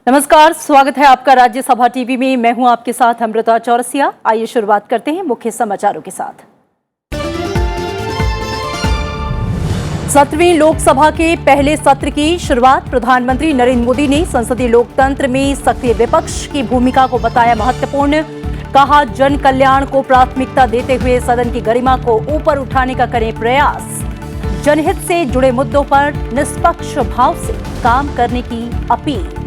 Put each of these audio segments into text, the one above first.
नमस्कार, स्वागत है आपका राज्यसभा टीवी में। मैं हूं आपके साथ अमृता चौरसिया। आइए शुरुआत करते हैं मुख्य समाचारों के साथ। 17वीं लोकसभा के पहले सत्र की शुरुआत। प्रधानमंत्री नरेंद्र मोदी ने संसदीय लोकतंत्र में सक्रिय विपक्ष की भूमिका को बताया महत्वपूर्ण। कहा, जन कल्याण को प्राथमिकता देते हुए सदन की गरिमा को ऊपर उठाने का करें प्रयास। जनहित से जुड़े मुद्दों पर निष्पक्ष भाव से काम करने की अपील।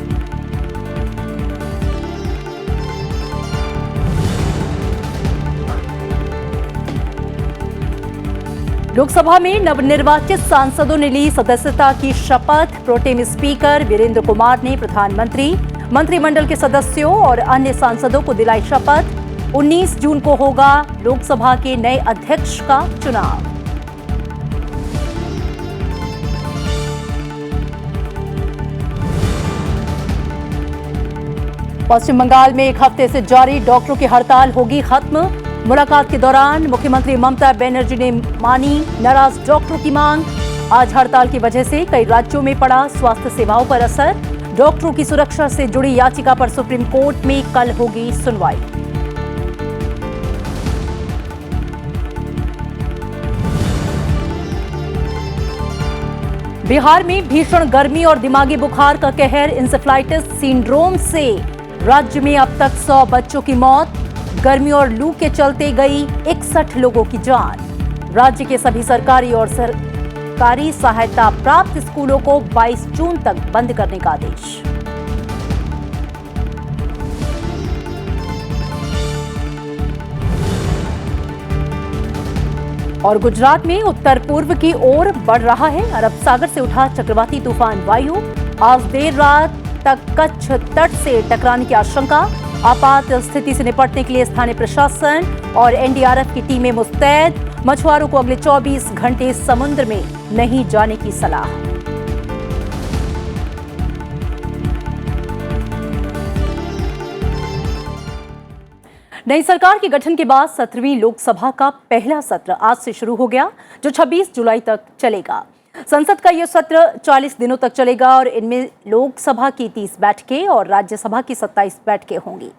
लोकसभा में नवनिर्वाचित सांसदों ने ली सदस्यता की शपथ। प्रोटेम स्पीकर वीरेंद्र कुमार ने प्रधानमंत्री, मंत्रिमंडल के सदस्यों और अन्य सांसदों को दिलाई शपथ। 19 जून को होगा लोकसभा के नए अध्यक्ष का चुनाव। पश्चिम बंगाल में एक हफ्ते से जारी डॉक्टरों की हड़ताल होगी खत्म। मुलाकात के दौरान मुख्यमंत्री ममता बनर्जी ने मानी नाराज डॉक्टरों की मांग। आज हड़ताल की वजह से कई राज्यों में पड़ा स्वास्थ्य सेवाओं पर असर। डॉक्टरों की सुरक्षा से जुड़ी याचिका पर सुप्रीम कोर्ट में कल होगी सुनवाई। बिहार में भीषण गर्मी और दिमागी बुखार का कहर। इंसेफ्लाइटिस सिंड्रोम से राज्य में अब तक 100 बच्चों की मौत। गर्मी और लू के चलते गई 61 लोगों की जान। राज्य के सभी सरकारी और सरकारी सहायता प्राप्त स्कूलों को 22 जून तक बंद करने का आदेश। और गुजरात में उत्तर पूर्व की ओर बढ़ रहा है अरब सागर से उठा चक्रवाती तूफान वायु। आज देर रात तक कच्छ तट से टकराने की आशंका। आपात स्थिति से निपटने के लिए स्थानीय प्रशासन और एनडीआरएफ की टीमें मुस्तैद। मछुआरों को अगले 24 घंटे समुद्र में नहीं जाने की सलाह। नई सरकार के गठन के बाद 17वीं लोकसभा का पहला सत्र आज से शुरू हो गया, जो 26 जुलाई तक चलेगा। संसद का यह सत्र 40 दिनों तक चलेगा और इनमें लोकसभा की 30 बैठकें और राज्यसभा की 27 बैठकें होंगी।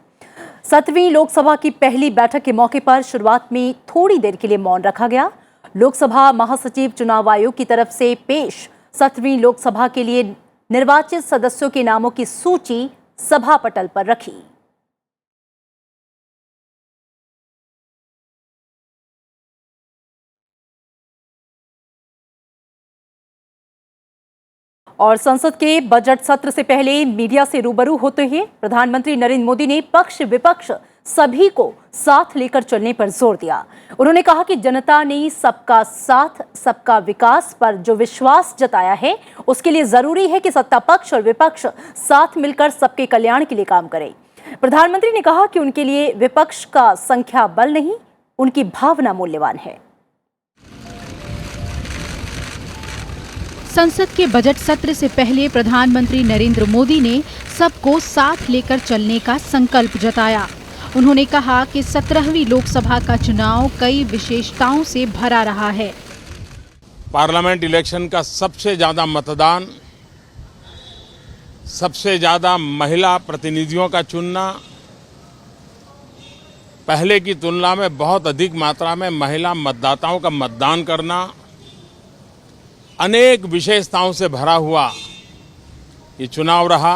17वीं लोकसभा की पहली बैठक के मौके पर शुरुआत में थोड़ी देर के लिए मौन रखा गया। लोकसभा महासचिव चुनाव आयोग की तरफ से पेश 17वीं लोकसभा के लिए निर्वाचित सदस्यों के नामों की सूची सभा पटल पर रखी। और संसद के बजट सत्र से पहले मीडिया से रूबरू होते हुए प्रधानमंत्री नरेंद्र मोदी ने पक्ष विपक्ष सभी को साथ लेकर चलने पर जोर दिया। उन्होंने कहा कि जनता ने सबका साथ सबका विकास पर जो विश्वास जताया है, उसके लिए जरूरी है कि सत्ता पक्ष और विपक्ष साथ मिलकर सबके कल्याण के लिए काम करें। प्रधानमंत्री ने कहा कि उनके लिए विपक्ष का संख्या बल नहीं, उनकी भावना मूल्यवान है। संसद के बजट सत्र से पहले प्रधानमंत्री नरेंद्र मोदी ने सबको साथ लेकर चलने का संकल्प जताया। उन्होंने कहा कि 17वीं लोकसभा का चुनाव कई विशेषताओं से भरा रहा है। पार्लियामेंट इलेक्शन का सबसे ज्यादा मतदान, सबसे ज्यादा महिला प्रतिनिधियों का चुनना, पहले की तुलना में बहुत अधिक मात्रा में महिला मतदाताओं का मतदान करना, अनेक विशेषताओं से भरा हुआ ये चुनाव रहा।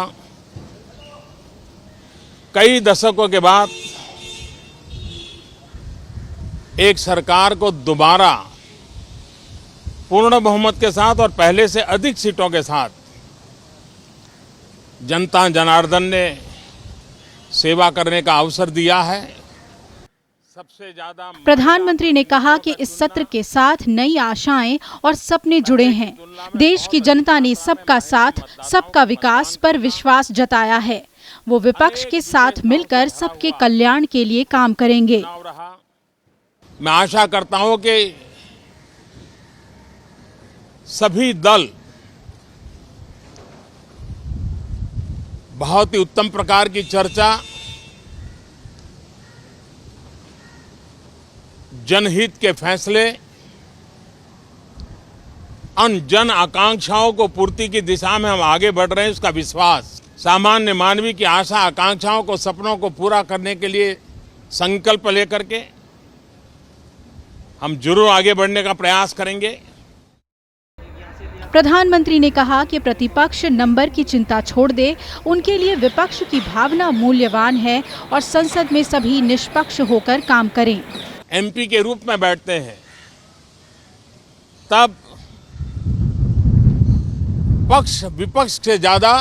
कई दशकों के बाद एक सरकार को दोबारा पूर्ण बहुमत के साथ और पहले से अधिक सीटों के साथ जनता जनार्दन ने सेवा करने का अवसर दिया है। प्रधानमंत्री ने कहा कि इस सत्र के साथ नई आशाएं और सपने जुड़े हैं। देश की जनता ने सबका साथ सबका विकास पर विश्वास जताया है। वो विपक्ष के साथ मिलकर सबके कल्याण के लिए काम करेंगे। मैं आशा करता हूं कि सभी दल बहुत ही उत्तम प्रकार की चर्चा, जनहित के फैसले, जन आकांक्षाओं को पूर्ति की दिशा में हम आगे बढ़ रहे हैं, उसका विश्वास सामान्य मानवी की आशा आकांक्षाओं को, सपनों को पूरा करने के लिए संकल्प लेकर के हम जरूर आगे बढ़ने का प्रयास करेंगे। प्रधानमंत्री ने कहा कि प्रतिपक्ष नंबर की चिंता छोड़ दे, उनके लिए विपक्ष की भावना मूल्यवान है और संसद में सभी निष्पक्ष होकर काम करें। एमपी के रूप में बैठते हैं तब पक्ष विपक्ष से ज्यादा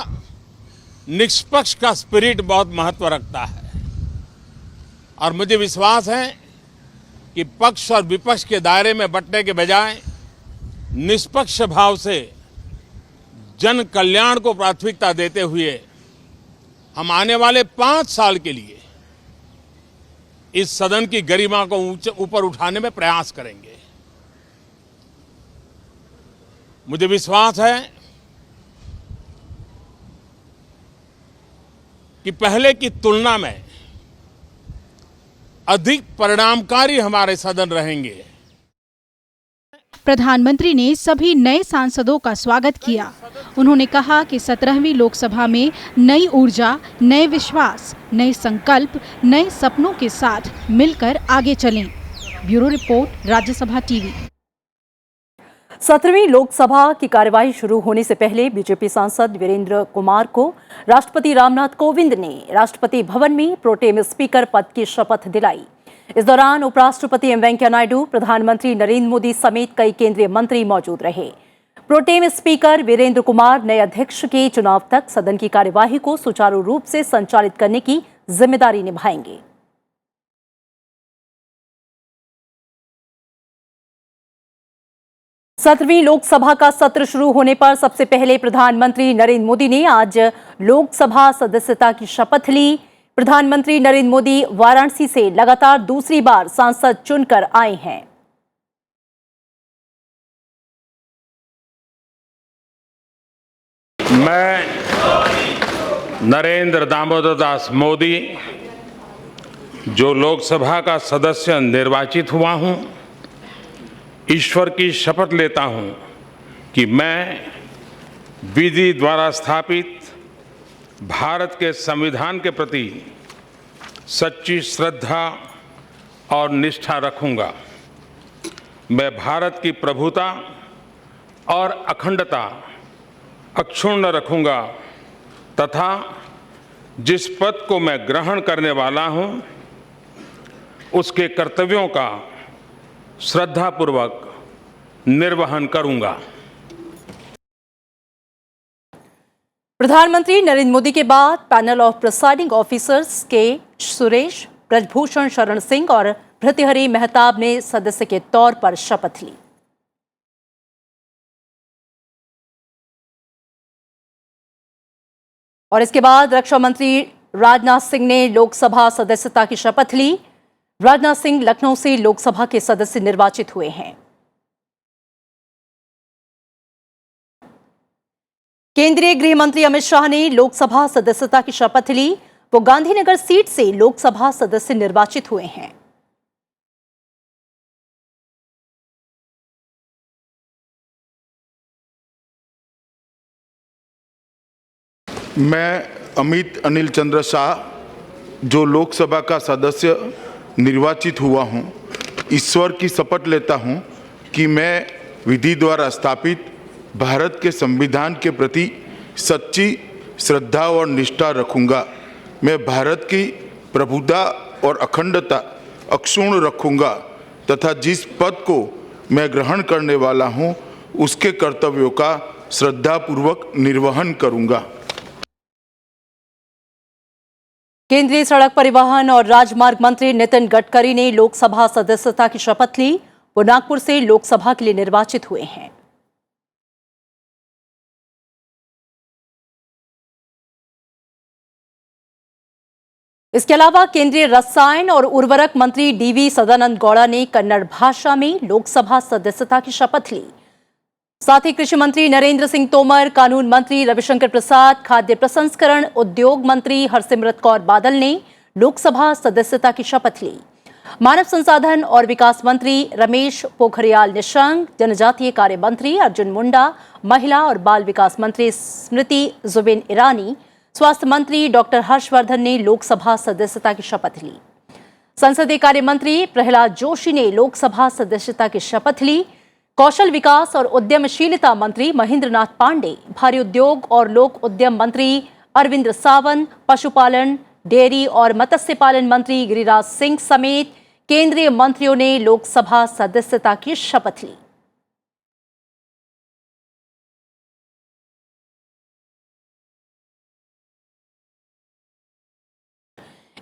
निष्पक्ष का स्पिरिट बहुत महत्व रखता है और मुझे विश्वास है कि पक्ष और विपक्ष के दायरे में बंटने के बजाय निष्पक्ष भाव से जन कल्याण को प्राथमिकता देते हुए हम आने वाले 5 साल के लिए इस सदन की गरिमा को ऊपर उठाने में प्रयास करेंगे। मुझे विश्वास है कि पहले की तुलना में अधिक परिणामकारी हमारे सदन रहेंगे। प्रधानमंत्री ने सभी नए सांसदों का स्वागत किया। उन्होंने कहा कि 17वीं लोकसभा में नई ऊर्जा, नए विश्वास, नए संकल्प, नए सपनों के साथ मिलकर आगे चलें। Bureau report, Rajya Sabha TV. 17वीं लोकसभा की कार्यवाही शुरू होने से पहले बीजेपी सांसद वीरेंद्र कुमार को राष्ट्रपति रामनाथ कोविंद ने राष्ट्रपति भवन में प्रोटेम स्पीकर पद की शपथ दिलाई। इस दौरान उपराष्ट्रपति एम वेंकैया नायडू, प्रधानमंत्री नरेंद्र मोदी समेत कई केंद्रीय मंत्री मौजूद रहे। प्रोटेम स्पीकर वीरेंद्र कुमार नए अध्यक्ष के चुनाव तक सदन की कार्यवाही को सुचारू रूप से संचालित करने की जिम्मेदारी निभाएंगे। सत्रहवीं लोकसभा का सत्र शुरू होने पर सबसे पहले प्रधानमंत्री नरेंद्र मोदी ने आज लोकसभा सदस्यता की शपथ ली। प्रधानमंत्री नरेंद्र मोदी वाराणसी से लगातार दूसरी बार सांसद चुनकर आए हैं। मैं नरेंद्र दामोदर दास मोदी जो लोकसभा का सदस्य निर्वाचित हुआ हूं, ईश्वर की शपथ लेता हूं कि मैं विधि द्वारा स्थापित भारत के संविधान के प्रति सच्ची श्रद्धा और निष्ठा रखूंगा। मैं भारत की प्रभुता और अखंडता अक्षुण्ण रखूंगा तथा जिस पद को मैं ग्रहण करने वाला हूं उसके कर्तव्यों का श्रद्धापूर्वक निर्वहन करूंगा। प्रधानमंत्री नरेंद्र मोदी के बाद पैनल ऑफ प्रिसाइडिंग ऑफिसर्स के सुरेश, ब्रजभूषण शरण सिंह और भृतृहरि मेहताब ने सदस्य के तौर पर शपथ ली। और इसके बाद रक्षा मंत्री राजनाथ सिंह ने लोकसभा सदस्यता की शपथ ली। राजनाथ सिंह लखनऊ से लोकसभा के सदस्य निर्वाचित हुए हैं। केंद्रीय गृह मंत्री अमित शाह ने लोकसभा सदस्यता की शपथ ली। वो गांधीनगर सीट से लोकसभा सदस्य निर्वाचित हुए हैं। मैं अमित अनिल चंद्र शाह जो लोकसभा का सदस्य निर्वाचित हुआ हूं, ईश्वर की शपथ लेता हूं कि मैं विधि द्वारा स्थापित भारत के संविधान के प्रति सच्ची श्रद्धा और निष्ठा रखूंगा। मैं भारत की प्रभुता और अखंडता अक्षुण्ण रखूंगा तथा जिस पद को मैं ग्रहण करने वाला हूं उसके कर्तव्यों का श्रद्धापूर्वक निर्वहन करूंगा। केंद्रीय सड़क परिवहन और राजमार्ग मंत्री नितिन गडकरी ने लोकसभा सदस्यता की शपथ ली। वो नागपुर से लोकसभा के लिए निर्वाचित हुए हैं। इसके अलावा केंद्रीय रसायन और उर्वरक मंत्री डीवी सदानंद गौड़ा ने कन्नड़ भाषा में लोकसभा सदस्यता की शपथ ली। साथ ही कृषि मंत्री नरेंद्र सिंह तोमर, कानून मंत्री रविशंकर प्रसाद, खाद्य प्रसंस्करण उद्योग मंत्री हरसिमरत कौर बादल ने लोकसभा सदस्यता की शपथ ली। मानव संसाधन और विकास मंत्री रमेश पोखरियाल निशंक, जनजातीय कार्य मंत्री अर्जुन मुंडा, महिला और बाल विकास मंत्री स्मृति जुबिन ईरानी, स्वास्थ्य मंत्री डॉक्टर हर्षवर्धन ने लोकसभा सदस्यता की शपथ ली। संसदीय कार्य मंत्री प्रहलाद जोशी ने लोकसभा सदस्यता की शपथ ली। कौशल विकास और उद्यमशीलता मंत्री महेंद्र नाथ पांडे, भारी उद्योग और लोक उद्यम मंत्री अरविंद सावंत, पशुपालन, डेयरी और मत्स्य पालन मंत्री गिरिराज सिंह समेत केंद्रीय मंत्रियों ने लोकसभा सदस्यता की शपथ ली।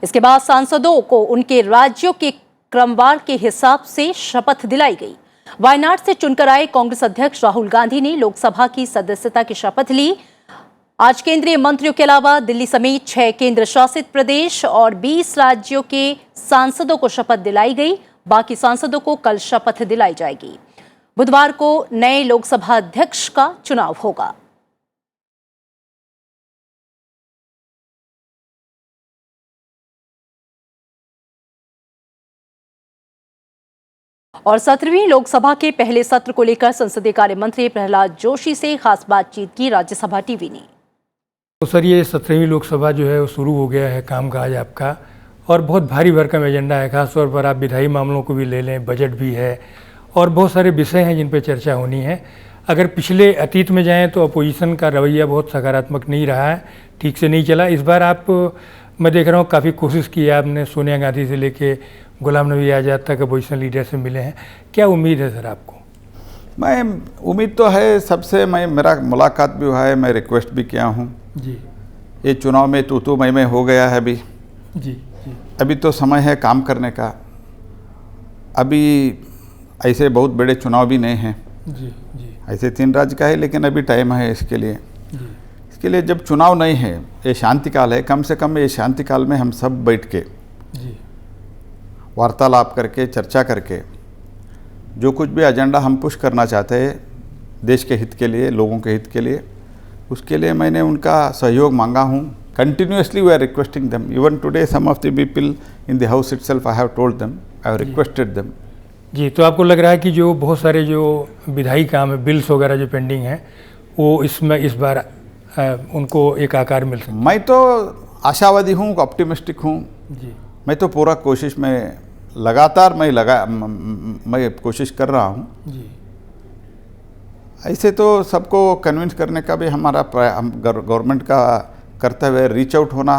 इसके बाद सांसदों को उनके राज्यों के क्रमवार के हिसाब से शपथ दिलाई गई। वायनाड से चुनकर आए कांग्रेस अध्यक्ष राहुल गांधी ने लोकसभा की सदस्यता की शपथ ली। आज केंद्रीय मंत्रियों के अलावा दिल्ली समेत 6 केंद्र शासित प्रदेश और 20 राज्यों के सांसदों को शपथ दिलाई गई। बाकी सांसदों को कल शपथ दिलाई जाएगी। बुधवार को नए लोकसभा अध्यक्ष का चुनाव होगा। और 17वीं लोकसभा के पहले सत्र को लेकर संसदीय कार्य मंत्री प्रहलाद जोशी से खास बातचीत की राज्यसभा टीवी ने। तो सर, ये 17वीं लोकसभा जो है वो शुरू हो गया है कामकाज आपका, और बहुत भारी भरकम एजेंडा है। खासतौर पर आप विधायी मामलों को भी ले लें, बजट भी है और बहुत सारे विषय हैं जिन पर चर्चा होनी है। अगर पिछले अतीत में जाएं तो अपोजिशन का रवैया बहुत सकारात्मक नहीं रहा है, ठीक से नहीं चला। इस बार मैं देख रहा हूँ काफ़ी कोशिश की है आपने, सोनिया गांधी से लेके गुलाम नबी आज़ाद तक अपोजिशन लीडर से मिले हैं। क्या उम्मीद है सर आपको? मैं उम्मीद तो है सबसे, मेरा मुलाकात भी हुआ है, मैं रिक्वेस्ट भी किया हूँ जी। ये चुनाव में तू मैं हो गया है अभी जी जी। अभी तो समय है काम करने का। अभी ऐसे बहुत बड़े चुनाव भी नहीं हैं जी जी। ऐसे 3 राज्य का है, लेकिन अभी टाइम है इसके लिए। जी। इसके लिए जब चुनाव नहीं है, ये शांति काल है, कम से कम ये शांति काल में हम सब बैठ के जी वार्तालाप करके, चर्चा करके जो कुछ भी एजेंडा हम पुश करना चाहते हैं देश के हित के लिए, लोगों के हित के लिए, उसके लिए मैंने उनका सहयोग मांगा हूँ। Continuously we are requesting them. Even today some of the people in the house itself I have told them, I have requested them. जी। तो आपको लग रहा है कि जो बहुत सारे जो विधायी काम है, बिल्स वगैरह जो पेंडिंग है, वो इसमें इस बार उनको एक आकार मिल सकता है? मैं तो आशावादी हूँ, ऑप्टिमिस्टिक हूँ जी। मैं तो पूरा कोशिश में लगातार मैं कोशिश कर रहा हूँ जी। ऐसे तो सबको कन्विंस करने का भी हमारा गवर्नमेंट का कर्तव्य है। रीच आउट होना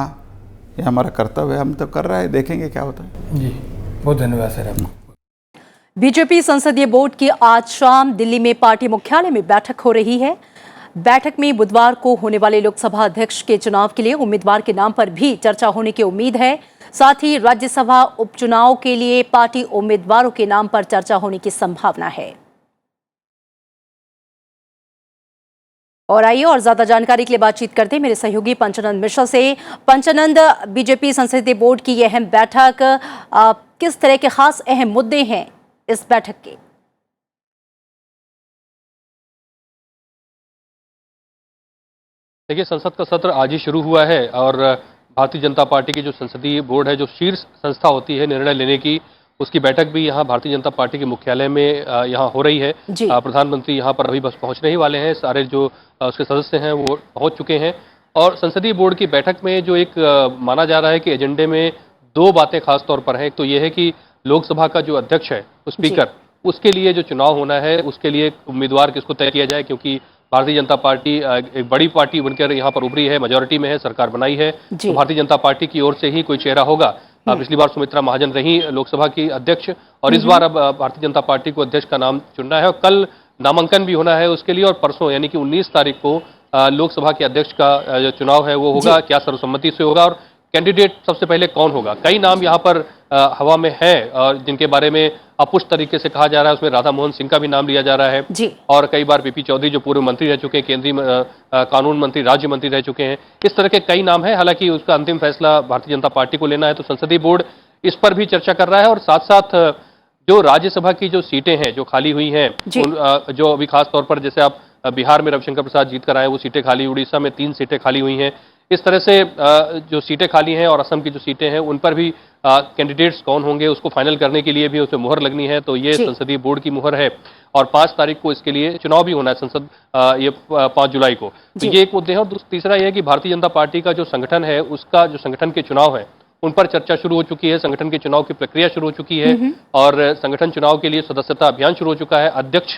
ये हमारा कर्तव्य है, हम तो कर रहे हैं, देखेंगे क्या होता है। जी, बहुत धन्यवाद सर आपको। बीजेपी संसदीय बोर्ड की आज शाम दिल्ली में पार्टी मुख्यालय में बैठक हो रही है। बैठक में बुधवार को होने वाले लोकसभा अध्यक्ष के चुनाव के लिए उम्मीदवार के नाम पर भी चर्चा होने की उम्मीद है। साथ ही राज्यसभा उपचुनाव के लिए पार्टी उम्मीदवारों के नाम पर चर्चा होने की संभावना है। और आइए और ज्यादा जानकारी के लिए बातचीत करते हैं मेरे सहयोगी पंचानंद मिश्रा से। पंचानंद, बीजेपी संसदीय बोर्ड की यह अहम बैठक, किस तरह के खास अहम मुद्दे हैं इस बैठक के? देखिए, संसद का सत्र आज ही शुरू हुआ है और भारतीय जनता पार्टी की जो संसदीय बोर्ड है, जो शीर्ष संस्था होती है निर्णय लेने की, उसकी बैठक भी यहाँ भारतीय जनता पार्टी के मुख्यालय में यहाँ हो रही है। प्रधानमंत्री यहाँ पर अभी बस पहुँचने ही वाले हैं। सारे जो उसके सदस्य हैं वो पहुँच चुके हैं और संसदीय बोर्ड की बैठक में जो एक माना जा रहा है कि एजेंडे में 2 बातें खास तौर पर हैं। एक तो ये है कि लोकसभा का जो अध्यक्ष है, स्पीकर, उसके लिए जो चुनाव होना है, उसके लिए उम्मीदवार किसको तय किया जाए, क्योंकि भारतीय जनता पार्टी एक बड़ी पार्टी बनकर यहाँ पर उभरी है, मेजॉरिटी में है, सरकार बनाई है, तो भारतीय जनता पार्टी की ओर से ही कोई चेहरा होगा। पिछली बार सुमित्रा महाजन रही लोकसभा की अध्यक्ष और इस बार अब भारतीय जनता पार्टी को अध्यक्ष का नाम चुनना है और कल नामांकन भी होना है उसके लिए और परसों यानी कि 19 तारीख को लोकसभा के अध्यक्ष का जो चुनाव है वो होगा। क्या सर्वसम्मति से होगा और कैंडिडेट सबसे पहले कौन होगा? कई नाम यहाँ पर हवा में है और जिनके बारे में अपुष्ट तरीके से कहा जा रहा है। उसमें राधा मोहन सिंह का भी नाम लिया जा रहा है और कई बार पीपी चौधरी जो पूर्व मंत्री रह चुके हैं, केंद्रीय कानून मंत्री, राज्य मंत्री रह चुके हैं। इस तरह के कई नाम हैं। हालांकि उसका अंतिम फैसला भारतीय जनता पार्टी को लेना है, तो संसदीय बोर्ड इस पर भी चर्चा कर रहा है और साथ साथ जो राज्यसभा की जो सीटें हैं जो खाली हुई हैं, जो अभी खास तौर पर जैसे आप बिहार में रविशंकर प्रसाद जीत कर आए, वो सीटें खाली, उड़ीसा में 3 सीटें खाली हुई हैं। इस तरह से जो सीटें खाली हैं और असम की जो सीटें हैं उन पर भी कैंडिडेट्स कौन होंगे उसको फाइनल करने के लिए भी उसमें मुहर लगनी है, तो ये संसदीय बोर्ड की मुहर है। और 5 तारीख को इसके लिए चुनाव भी होना है संसद, ये 5 जुलाई को। तो ये एक मुद्दे हैं। और तीसरा ये है कि भारतीय जनता पार्टी का जो संगठन है, उसका जो संगठन के चुनाव है उन पर चर्चा शुरू हो चुकी है, संगठन के चुनाव की प्रक्रिया शुरू हो चुकी है और संगठन चुनाव के लिए सदस्यता अभियान शुरू हो चुका है। अध्यक्ष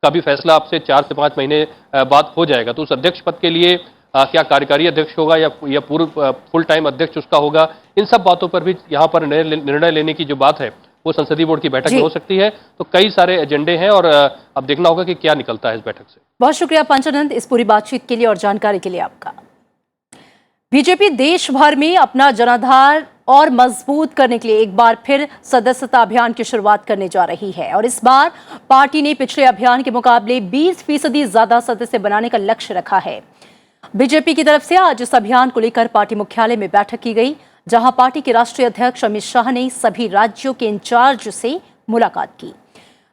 का भी फैसला अब से 4 से 5 महीने बाद हो जाएगा। तो उस अध्यक्ष पद के लिए क्या कार्यकारी अध्यक्ष होगा या पूर्व फुल टाइम अध्यक्ष उसका होगा, इन सब बातों पर भी यहाँ पर निर्णय लेने की जो बात है वो संसदीय बोर्ड की बैठक में हो सकती है। तो कई सारे एजेंडे हैं और अब देखना होगा कि क्या निकलता है इस बैठक से। बहुत शुक्रिया पंचानंद इस पूरी बातचीत के लिए और जानकारी के लिए आपका। बीजेपी देश भर में अपना जनाधार और मजबूत करने के लिए एक बार फिर सदस्यता अभियान की शुरुआत करने जा रही है और इस बार पार्टी ने पिछले अभियान के मुकाबले 20% ज्यादा सदस्य बनाने का लक्ष्य रखा है। बीजेपी की तरफ से आज इस अभियान को लेकर पार्टी मुख्यालय में बैठक की गई, जहां पार्टी के राष्ट्रीय अध्यक्ष अमित शाह ने सभी राज्यों के इंचार्ज से मुलाकात की।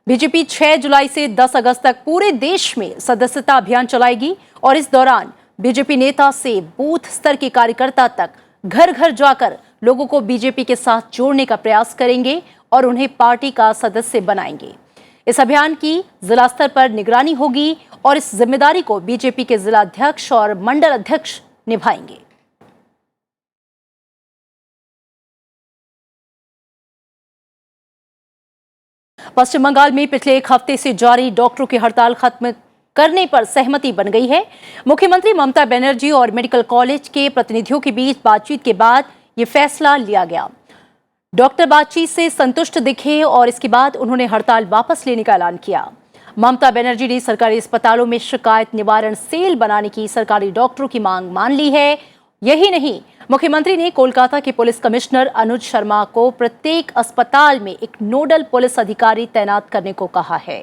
बीजेपी 6 जुलाई से 10 अगस्त तक पूरे देश में सदस्यता अभियान चलाएगी और इस दौरान बीजेपी नेता से बूथ स्तर के कार्यकर्ता तक घर घर जाकर लोगों को बीजेपी के साथ जोड़ने का प्रयास करेंगे और उन्हें पार्टी का सदस्य बनाएंगे। इस अभियान की जिला स्तर पर निगरानी होगी और इस जिम्मेदारी को बीजेपी के जिला अध्यक्ष और मंडल अध्यक्ष निभाएंगे। पश्चिम बंगाल में पिछले एक हफ्ते से जारी डॉक्टरों की हड़ताल खत्म करने पर सहमति बन गई है। मुख्यमंत्री ममता बनर्जी और मेडिकल कॉलेज के प्रतिनिधियों के बीच बातचीत के बाद ये फैसला लिया गया। डॉक्टर बातचीत से संतुष्ट दिखे और इसके बाद उन्होंने हड़ताल वापस लेने का ऐलान किया। ममता बनर्जी ने सरकारी अस्पतालों में शिकायत निवारण सेल बनाने की सरकारी डॉक्टरों की मांग मान ली है। यही नहीं, मुख्यमंत्री ने कोलकाता के पुलिस कमिश्नर अनुज शर्मा को प्रत्येक अस्पताल में एक नोडल पुलिस अधिकारी तैनात करने को कहा है।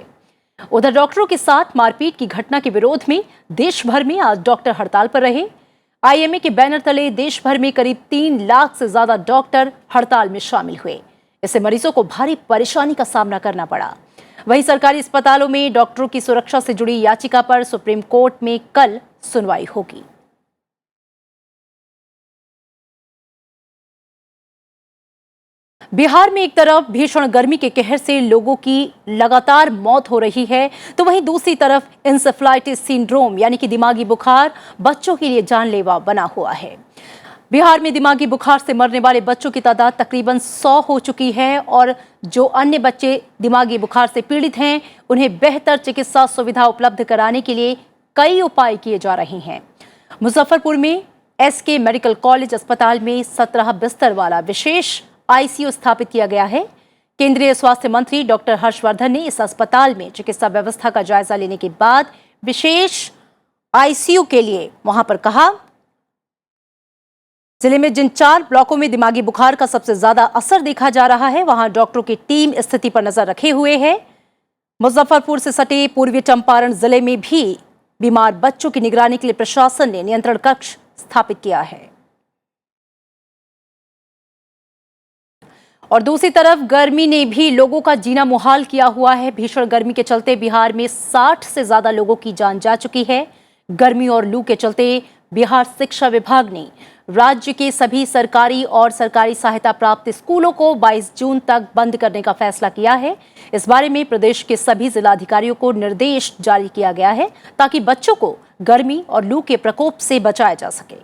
उधर डॉक्टरों के साथ मारपीट की घटना के विरोध में देश भर में आज डॉक्टर हड़ताल पर रहे। आईएमए के बैनर तले देश भर में करीब 3 लाख से ज्यादा डॉक्टर हड़ताल में शामिल हुए। इससे मरीजों को भारी परेशानी का सामना करना पड़ा। वहीं सरकारी अस्पतालों में डॉक्टरों की सुरक्षा से जुड़ी याचिका पर सुप्रीम कोर्ट में कल सुनवाई होगी। बिहार में एक तरफ भीषण गर्मी के कहर से लोगों की लगातार मौत हो रही है, तो वहीं दूसरी तरफ इंसेफ्लाइटिस सिंड्रोम यानी कि दिमागी बुखार बच्चों के लिए जानलेवा बना हुआ है। बिहार में दिमागी बुखार से मरने वाले बच्चों की तादाद तकरीबन 100 हो चुकी है और जो अन्य बच्चे दिमागी बुखार से पीड़ित हैं, उन्हें बेहतर चिकित्सा सुविधा उपलब्ध कराने के लिए कई उपाय किए जा रहे हैं। मुजफ्फरपुर में एसके मेडिकल कॉलेज अस्पताल में 17 बिस्तर वाला विशेष आईसीयू स्थापित किया गया है। केंद्रीय स्वास्थ्य मंत्री डॉक्टर हर्षवर्धन ने इस अस्पताल में चिकित्सा व्यवस्था का जायजा लेने के बाद विशेष आईसीयू के लिए वहां पर कहा, जिले में जिन 4 ब्लॉकों में दिमागी बुखार का सबसे ज्यादा असर देखा जा रहा है, वहां डॉक्टरों की टीम स्थिति पर नजर रखे हुए है। मुजफ्फरपुर से सटे पूर्वी चंपारण जिले में भी बीमार बच्चों की निगरानी के लिए प्रशासन ने नियंत्रण कक्ष स्थापित किया है। और दूसरी तरफ गर्मी ने भी लोगों का जीना मुहाल किया हुआ है। भीषण गर्मी के चलते बिहार में 60 से ज्यादा लोगों की जान जा चुकी है। गर्मी और लू के चलते बिहार शिक्षा विभाग ने राज्य के सभी सरकारी और सरकारी सहायता प्राप्त स्कूलों को 22 जून तक बंद करने का फैसला किया है। इस बारे में प्रदेश के सभी जिलाधिकारियों को निर्देश जारी किया गया है ताकि बच्चों को गर्मी और लू के प्रकोप से बचाया जा सके।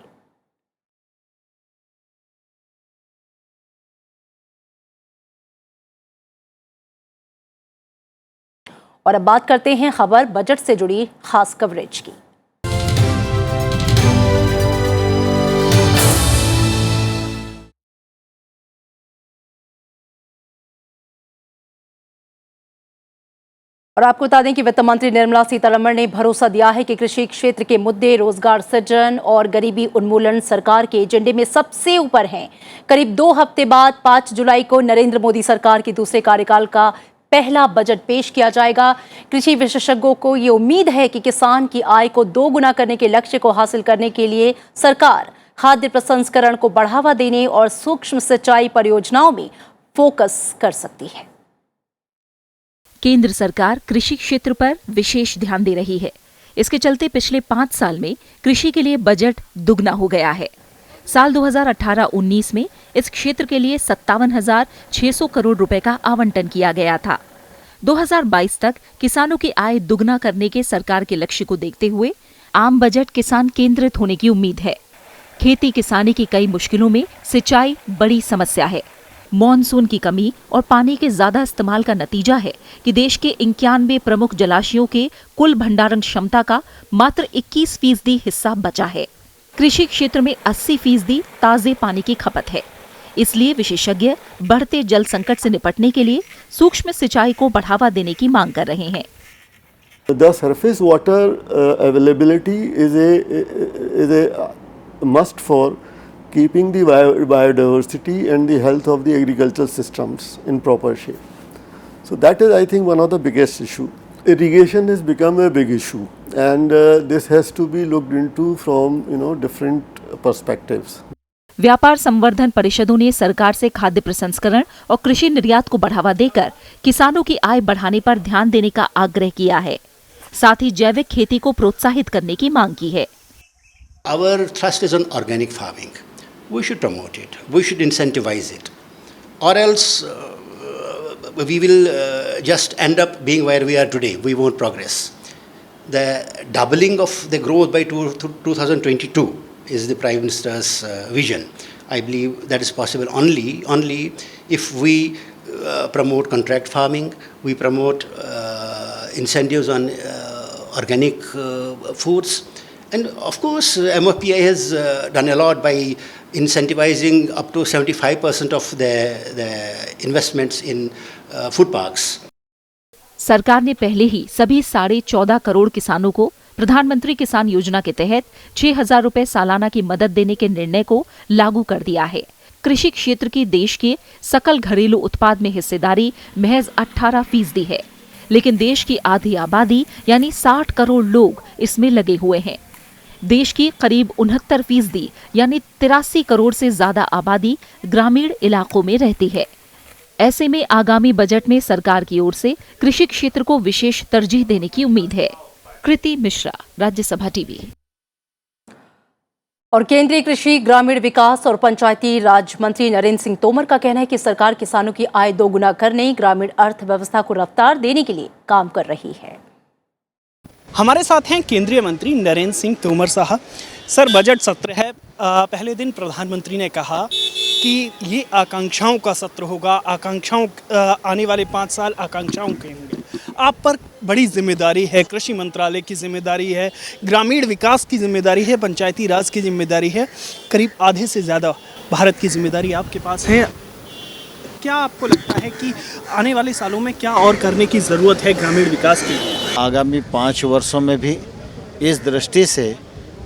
और अब बात करते हैं खबर बजट से जुड़ी खास कवरेज की। और आपको बता दें कि वित्त मंत्री निर्मला सीतारमण ने भरोसा दिया है कि कृषि क्षेत्र के मुद्दे, रोजगार सृजन और गरीबी उन्मूलन सरकार के एजेंडे में सबसे ऊपर हैं। करीब 2 हफ्ते बाद 5 जुलाई को नरेंद्र मोदी सरकार के दूसरे कार्यकाल का पहला बजट पेश किया जाएगा। कृषि विशेषज्ञों को ये उम्मीद है कि किसान की आय को 2 गुना करने के लक्ष्य को हासिल करने के लिए सरकार खाद्य प्रसंस्करण को बढ़ावा देने और सूक्ष्म सिंचाई परियोजनाओं में फोकस कर सकती है। केंद्र सरकार कृषि क्षेत्र पर विशेष ध्यान दे रही है। इसके चलते पिछले 5 साल में कृषि के लिए बजट दुगना हो गया है। साल 2018-19 में इस क्षेत्र के लिए 57,600 करोड़ रुपए का आवंटन किया गया था। 2022 तक किसानों की आय दुगना करने के सरकार के लक्ष्य को देखते हुए आम बजट किसान केंद्रित होने की उम्मीद है। खेती किसानी की कई मुश्किलों में सिंचाई बड़ी समस्या है। मॉनसून की कमी और पानी के ज्यादा इस्तेमाल का नतीजा है कि देश के 91 प्रमुख जलाशयों के कुल भंडारण क्षमता का मात्र 21% हिस्सा बचा है। कृषि क्षेत्र में 80% ताजे पानी की खपत है। इसलिए विशेषज्ञ बढ़ते जल संकट से निपटने के लिए सूक्ष्म सिंचाई को बढ़ावा देने की मांग कर रहे हैं। The surface water availability is a must for keeping the biodiversity and the health of the agricultural systems in proper shape. So that is, I think, one of the biggest issue. Irrigation has become a big issue, and this has to be looked into from different perspectives. व्यापार संवर्धन परिषदों ने सरकार से खाद्य प्रसंस्करण और कृषि निर्यात को बढ़ावा देकर किसानों की आय बढ़ाने पर ध्यान देने का आग्रह किया है। साथ ही जैविक खेती को प्रोत्साहित करने की मांग की है। Our thrust is on organic farming. We should promote it. We should incentivize it. Or else we will just end up being where we are today. We won't progress. The doubling of the growth by 2022 is the Prime Minister's vision. I believe that is possible only if we promote contract farming, we promote incentives on organic foods. And of course, MOPI has done a lot by incentivizing up to 75% of the investments in food parks. सरकार ने पहले ही सभी 14.5 करोड़ किसानों को प्रधानमंत्री किसान योजना के तहत 6,000 रुपए सालाना की मदद देने के निर्णय को लागू कर दिया है। कृषि क्षेत्र की देश के सकल घरेलू उत्पाद में हिस्सेदारी महज 18% है, लेकिन देश की आधी आबादी यानी 60 करोड़ लोग इसमें लगे हुए हैं। देश की करीब 69% यानी 83 करोड़ से ज्यादा आबादी ग्रामीण इलाकों में रहती है। ऐसे में आगामी बजट में सरकार की ओर से कृषि क्षेत्र को विशेष तरजीह देने की उम्मीद है। कृति मिश्रा, राज्यसभा टीवी। और केंद्रीय कृषि, ग्रामीण विकास और पंचायती राज मंत्री नरेंद्र सिंह तोमर का कहना है कि सरकार किसानों की आय दोगुना करने, ग्रामीण अर्थव्यवस्था को रफ्तार देने के लिए काम कर रही है। हमारे साथ हैं केंद्रीय मंत्री नरेंद्र सिंह तोमर साहब। सर, बजट सत्र है। पहले दिन प्रधानमंत्री ने कहा कि ये आकांक्षाओं का सत्र होगा, आने वाले 5 साल आकांक्षाओं के होंगे। आप पर बड़ी जिम्मेदारी है, कृषि मंत्रालय की जिम्मेदारी है, ग्रामीण विकास की जिम्मेदारी है, पंचायती राज की जिम्मेदारी है, करीब आधे से ज़्यादा भारत की जिम्मेदारी आपके पास है। क्या आपको लगता है कि आने वाले सालों में क्या और करने की ज़रूरत है ग्रामीण विकास के लिए? आगामी 5 वर्षों में भी इस दृष्टि से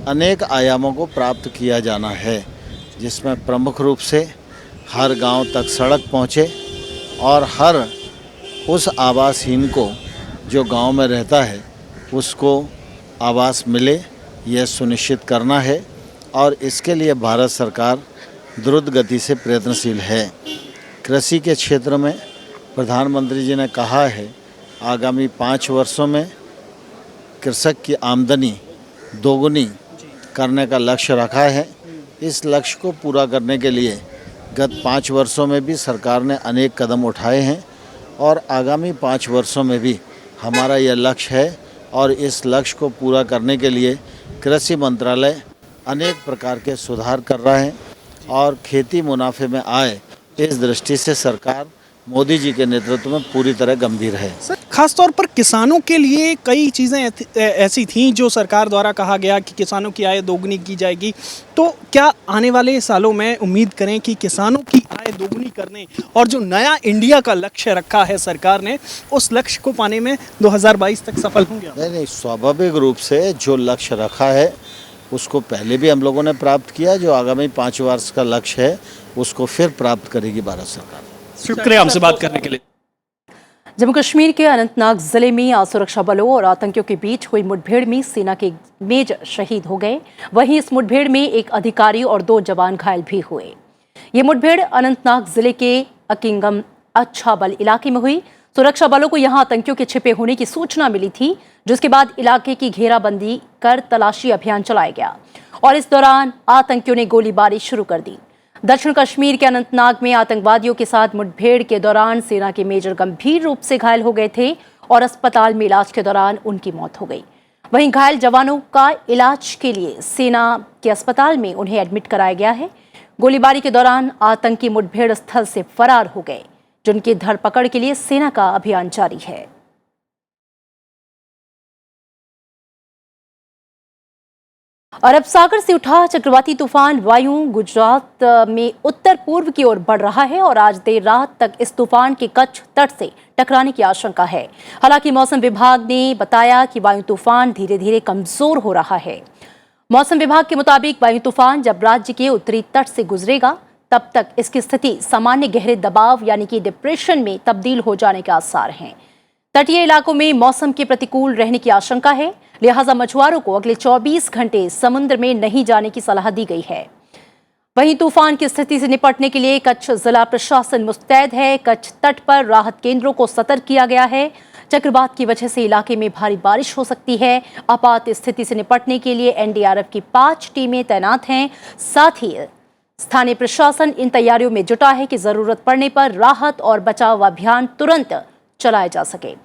अनेक आयामों को प्राप्त किया जाना है, जिसमें प्रमुख रूप से हर गांव तक सड़क पहुंचे और हर उस आवासहीन को जो गांव में रहता है उसको आवास मिले, यह सुनिश्चित करना है। और इसके लिए भारत सरकार द्रुत गति से प्रयत्नशील है। कृषि के क्षेत्र में प्रधानमंत्री जी ने कहा है आगामी 5 वर्षों में कृषक की आमदनी दोगुनी करने का लक्ष्य रखा है। इस लक्ष्य को पूरा करने के लिए गत 5 वर्षों में भी सरकार ने अनेक कदम उठाए हैं और आगामी 5 वर्षों में भी हमारा यह लक्ष्य है। और इस लक्ष्य को पूरा करने के लिए कृषि मंत्रालय अनेक प्रकार के सुधार कर रहा है और खेती मुनाफे में आए, इस दृष्टि से सरकार मोदी जी के नेतृत्व में पूरी तरह गंभीर है। सर, खासतौर पर किसानों के लिए कई चीज़ें ऐसी थीं जो सरकार द्वारा कहा गया कि किसानों की आय दोगुनी की जाएगी। तो क्या आने वाले सालों में उम्मीद करें कि किसानों की आय दोगुनी करने और जो नया इंडिया का लक्ष्य रखा है सरकार ने, उस लक्ष्य को पाने में 2022 तक सफल होंगे? नहीं, स्वाभाविक रूप से जो लक्ष्य रखा है उसको पहले भी हम लोगों ने प्राप्त किया। जो आगामी 5 वर्ष का लक्ष्य है उसको फिर प्राप्त करेगी भारत सरकार। शुक्रिया हमसे बात करने के लिए। जम्मू कश्मीर के अनंतनाग जिले में आज सुरक्षा बलों और आतंकियों के बीच हुई मुठभेड़ में सेना के मेजर शहीद हो गए। वहीं इस मुठभेड़ में एक अधिकारी और 2 जवान घायल भी हुए। ये मुठभेड़ अनंतनाग जिले के अकिंगम अच्छाबल इलाके में हुई। सुरक्षा बलों को यहां आतंकियों के छिपे होने की सूचना मिली थी, जिसके बाद इलाके की घेराबंदी कर तलाशी अभियान चलाया गया और इस दौरान आतंकियों ने गोलीबारी शुरू कर दी। दक्षिण कश्मीर के अनंतनाग में आतंकवादियों के साथ मुठभेड़ के दौरान सेना के मेजर गंभीर रूप से घायल हो गए थे और अस्पताल में इलाज के दौरान उनकी मौत हो गई। वहीं घायल जवानों का इलाज के लिए सेना के अस्पताल में उन्हें एडमिट कराया गया है। गोलीबारी के दौरान आतंकी मुठभेड़ स्थल से फरार हो गए, जिनकी धरपकड़ के लिए सेना का अभियान जारी है। अरब सागर से उठा चक्रवाती तूफान वायु गुजरात में उत्तर पूर्व की ओर बढ़ रहा है और आज देर रात तक इस तूफान के कच्छ तट से टकराने की आशंका है। हालांकि मौसम विभाग ने बताया कि वायु तूफान धीरे धीरे कमजोर हो रहा है। मौसम विभाग के मुताबिक वायु तूफान जब राज्य के उत्तरी तट से गुजरेगा तब तक इसकी स्थिति सामान्य गहरे दबाव यानी कि डिप्रेशन में तब्दील हो जाने के आसार हैं। तटीय इलाकों में मौसम के प्रतिकूल रहने की आशंका है, लिहाजा मछुआरों को अगले 24 घंटे समुद्र में नहीं जाने की सलाह दी गई है। वहीं तूफान की स्थिति से निपटने के लिए कच्छ जिला प्रशासन मुस्तैद है। कच्छ तट पर राहत केंद्रों को सतर्क किया गया है। चक्रवात की वजह से इलाके में भारी बारिश हो सकती है। आपात स्थिति से निपटने के लिए एनडीआरएफ की 5 टीमें तैनात हैं। साथ ही स्थानीय प्रशासन इन तैयारियों में जुटा है कि जरूरत पड़ने पर राहत और बचाव अभियान तुरंत चलाया जा सके।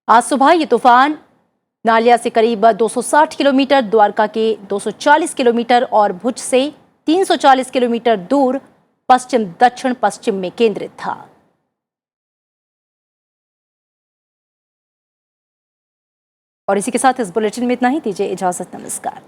आज सुबह ये तूफान नालिया से करीब 260 किलोमीटर, द्वारका के 240 किलोमीटर और भुज से 340 किलोमीटर दूर पश्चिम दक्षिण पश्चिम में केंद्रित था। और इसी के साथ इस बुलेटिन में इतना ही। दीजिए इजाजत। नमस्कार।